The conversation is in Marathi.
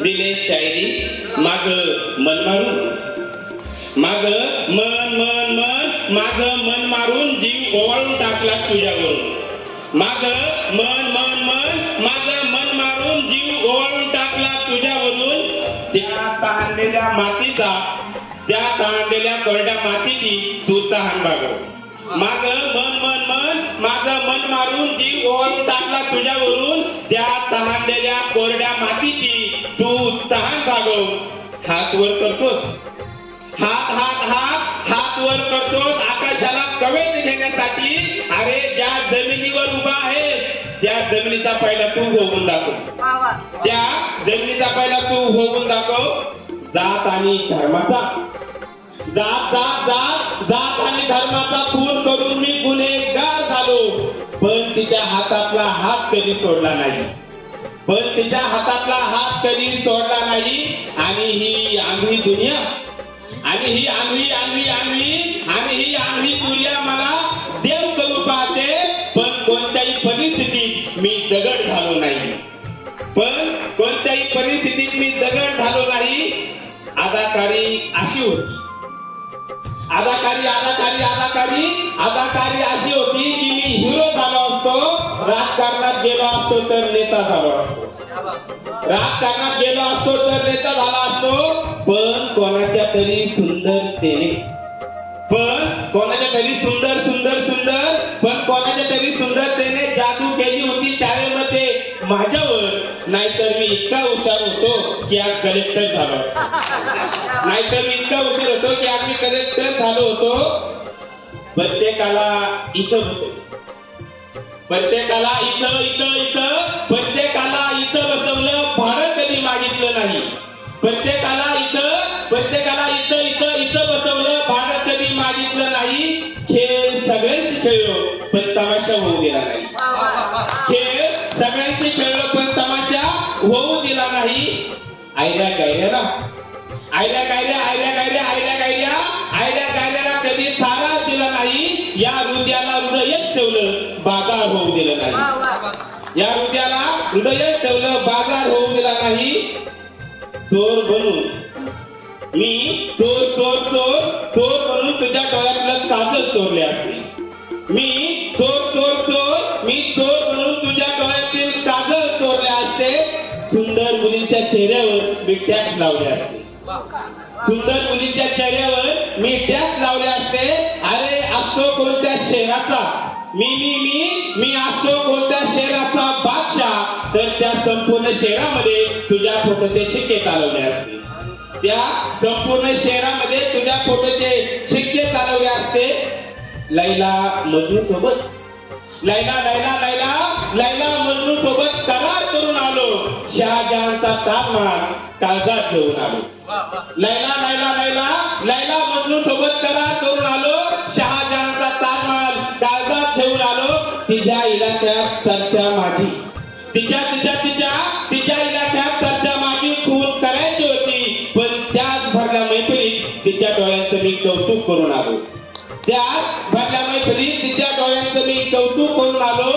दिले शायरी माग मन मारून, माग मन मन मन माग मन मारून जीव ओवाळून टाकला तुझ्यावरून, माग मन मन मन माग मन मारून जीव ओवाळून टाकला तुझ्यावरून. त्या तहानलेल्या मातीचा, त्या तहानलेल्या कोरड्या मातीची तू तहान भागव. माग मन मन मन माग मन मारून जीव ओवाळून टाकला तुझ्यावरून. त्या तहानलेल्या कोरड्या मातीची तू तहान भागव. हात वर करतोस, हात हात हात हात वर करतोस आकाशाला कवेत घेण्यासाठी. अरे ज्या जमिनीवर उभा आहे त्या जमिनीचा पहिला तू होऊन दाखव, त्या जमिनीचा पहिला तू होऊन दाखव. जात आणि धर्माचा, जात जात जात जात आणि धर्माचा खून करून मी गुन्हेगार झालो, पण तिच्या हातातला हात कधी सोडला नाही, पण तिच्या हातातला हात कधी सोडला नाही. आणि ही आंधळी दुनिया, आणि ही आंधळी आंधळी आंधळी आणि ही आंधळी दुनिया मला देव करू पाहते, पण कोणत्याही परिस्थितीत मी दगड झालो नाही, पण कोणत्याही परिस्थितीत मी दगड झालो नाही. अदाकारी अशी होती, अदाकारी अदाकारी अदाकारी अदाकारी अशी होती की मी हिरो झालो असतो, राजकारणात गेलो असतो तर नेता झालो असतो, राजकारणात गेलो असतो तर नेता झाला असतो. पण कोणाच्या तरी सुंदरतेने, पण कोणाच्या तरी सुंदर सुंदर सुंदर पण कोणाच्या तरी सुंदरतेने जादू केली होती शाळेमध्ये माझ्यावर. नाहीतर मी इतका हुशार होतो की आज कलेक्टर झालो असतो, नाहीतर मी इतका हुशार होतो की आज मी कलेक्टर झालो होतो. प्रत्येकाला इथं बसवलं, प्रत्येकाला इथं इथं इथं प्रत्येकाला इथं बसवलं, भाडं कधी मागितलं नाही. प्रत्येकाला इथं इथं इथं बसवलं, भाडं कधी मागितलं नाही. खेळ सगळ्यांशी खेळलो पण तमाशा होऊ दिला नाही, खेळ सगळ्यांशी खेळलो पण तमाशा होऊ दिला नाही. आयल्या गायऱ्याला, आयल्या गायऱ्या आयल्या गायऱ्या आयल्या गायऱ्या आयल्या गायऱ्याला कधी थारा दिला नाही. या हृदयाला हृदयच ठेवलं, बाजार होऊ दिलं नाही. या हृदयाला हृदयच ठेवलं, बाजार होऊ दिला नाही. चोर बनून मी चोर चोर चोर चोर म्हणून तुझ्या डोळ्यातलं काजल चोरले असते, मी चोर चोर चोर मी चोर म्हणून तुझ्या डोळ्यातील काजल चोरले असते. सुंदर मुलींच्या चेहऱ्यावर मी टॅक्स लावले असते, सुंदर मुलींच्या चेहऱ्यावर मी टॅक्स लावले असते. अरे असतो कोणत्या शहराचा मी मी मी मी असतो कोणत्या शहराचा बादशाह, तर त्या संपूर्ण शहरामध्ये तुझ्या फोटोचे शिक्के चालवले असते, त्या संपूर्ण शहरामध्ये तुझ्या फोटोचे शिक्के चालवले असते. लैला मजनू सोबत, लैला लैला लैला लैला मजनू सोबत करार करून आलो, शहाजहानचा ताजमहाल काळजात घेऊन आलो. लैला लैला लैला लैला मजनू सोबत करार करून आलो, शहाजहानचा ताजमहाल काळजात घेऊन आलो. तिच्या इलाक्यात चर्चा माझी, तिच्या तिच्या तिच्या तिच्या इलाक्यात चर्चा माझी खून करायची होती, पण त्याच भरल्या मैफिलीत तिच्या डोळ्यांचं मी कौतुक करून आलो, त्याच भरल्या मैफिलीत तिच्या डोळ्यांचं मी कौतुक करून आलो.